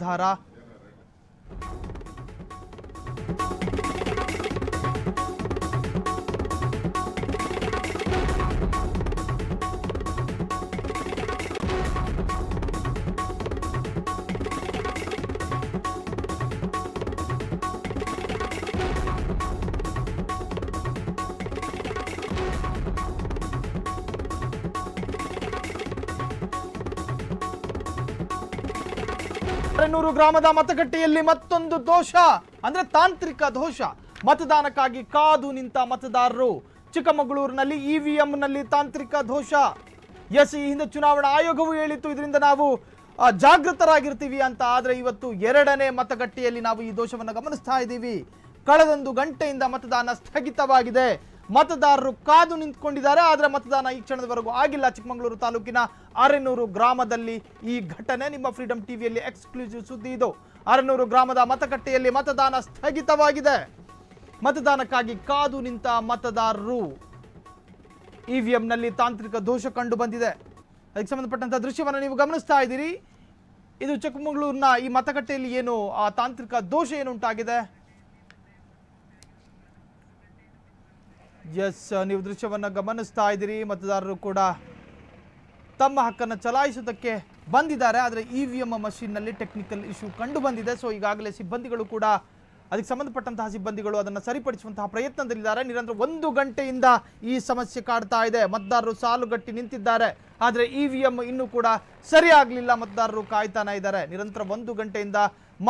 ನಿರ್ಧಾರ. ಅರೆನೂರು ಗ್ರಾಮದ ಮತಗಟ್ಟೆಯಲ್ಲಿ ಮತ್ತೊಂದು ದೋಷ, ಅಂದ್ರೆ ತಾಂತ್ರಿಕ ದೋಷ. ಮತದಾನಕ್ಕಾಗಿ ಕಾದು ನಿಂತ ಮತದಾರರು. ಚಿಕ್ಕಮಗಳೂರಿನಲ್ಲಿ ಇವಿಎಂನಲ್ಲಿ ತಾಂತ್ರಿಕ ದೋಷ. ಎಸ್, ಈ ಹಿಂದೆ ಚುನಾವಣಾ ಆಯೋಗವು ಹೇಳಿತ್ತು ಇದರಿಂದ ನಾವು ಜಾಗೃತರಾಗಿರ್ತೀವಿ ಅಂತ. ಆದ್ರೆ ಇವತ್ತು ಎರಡನೇ ಮತಗಟ್ಟೆಯಲ್ಲಿ ನಾವು ಈ ದೋಷವನ್ನು ಗಮನಿಸ್ತಾ ಇದ್ದೀವಿ. ಕಳೆದೊಂದು ಗಂಟೆಯಿಂದ ಮತದಾನ ಸ್ಥಗಿತವಾಗಿದೆ. ಮತದಾರರು ಕಾದು ನಿಂತ್ಕೊಂಡಿದ್ದಾರೆ. ಆದರೆ ಮತದಾನ ಈ ಕ್ಷಣದವರೆಗೂ ಆಗಿಲ್ಲ. ಚಿಕ್ಕಮಗಳೂರು ತಾಲೂಕಿನ ಅರೆನೂರು ಗ್ರಾಮದಲ್ಲಿ ಈ ಘಟನೆ. ನಿಮ್ಮ ಫ್ರೀಡಂ ಟಿವಿಯಲ್ಲಿ ಎಕ್ಸ್ಕ್ಲೂಸಿವ್ ಸುದ್ದಿ ಇದು. ಅರೆನೂರು ಗ್ರಾಮದ ಮತಗಟ್ಟೆಯಲ್ಲಿ ಮತದಾನ ಸ್ಥಗಿತವಾಗಿದೆ. ಮತದಾನಕ್ಕಾಗಿ ಕಾದು ನಿಂತ ಮತದಾರರು. ಇವಿಎಂನಲ್ಲಿ ತಾಂತ್ರಿಕ ದೋಷ ಕಂಡು ಬಂದಿದೆ. ಅದಕ್ಕೆ ಸಂಬಂಧಪಟ್ಟಂತ ದೃಶ್ಯವನ್ನು ನೀವು ಗಮನಿಸ್ತಾ ಇದ್ದೀರಿ. ಇದು ಚಿಕ್ಕಮಗಳೂರಿನ ಈ ಮತಗಟ್ಟೆಯಲ್ಲಿ ಏನು ಆ ತಾಂತ್ರಿಕ ದೋಷ ಏನುಂಟಾಗಿದೆ. ಎಸ್, ನೀವು ದೃಶ್ಯವನ್ನು ಗಮನಿಸ್ತಾ ಇದ್ದೀರಿ. ಮತದಾರರು ಕೂಡ ತಮ್ಮ ಹಕ್ಕನ್ನು ಚಲಾಯಿಸುವುದಕ್ಕೆ ಬಂದಿದ್ದಾರೆ. ಆದರೆ ಇವಿಎಂ ಮಷೀನ್ನಲ್ಲಿ ಟೆಕ್ನಿಕಲ್ ಇಶ್ಯೂ ಕಂಡು ಬಂದಿದೆ. ಸೊ ಈಗಾಗಲೇ ಸಿಬ್ಬಂದಿಗಳು ಕೂಡ ಅದಕ್ಕೆ ಸಂಬಂಧಪಟ್ಟಂತಹ ಸಿಬ್ಬಂದಿಗಳು ಅದನ್ನು ಸರಿಪಡಿಸುವಂತಹ ಪ್ರಯತ್ನದಲ್ಲಿದ್ದಾರೆ. ನಿರಂತರ 1 ಗಂಟೆಯಿಂದ ಈ ಸಮಸ್ಯೆ ಕಾಡ್ತಾ ಇದೆ. ಮತದಾರರು ಸಾಲುಗಟ್ಟಿ ನಿಂತಿದ್ದಾರೆ. ಆದರೆ ಇವಿಎಂ ಇನ್ನೂ ಕೂಡ ಸರಿ ಆಗಲಿಲ್ಲ. ಮತದಾರರು ಕಾಯ್ತಾನೆ ಇದ್ದಾರೆ. ನಿರಂತರ 1 ಗಂಟೆಯಿಂದ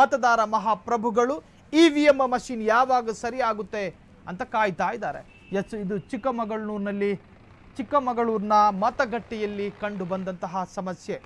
ಮತದಾರ ಮಹಾಪ್ರಭುಗಳು ಇವಿಎಂ ಮಷೀನ್ ಯಾವಾಗ ಸರಿ ಆಗುತ್ತೆ ಅಂತ ಕಾಯ್ತಾ ಇದ್ದಾರೆ. ಎಸ್, ಇದು ಚಿಕ್ಕಮಗಳೂರಿನ ಮತಗಟ್ಟೆಯಲ್ಲಿ ಕಂಡು ಬಂದಂತಹ ಸಮಸ್ಯೆ.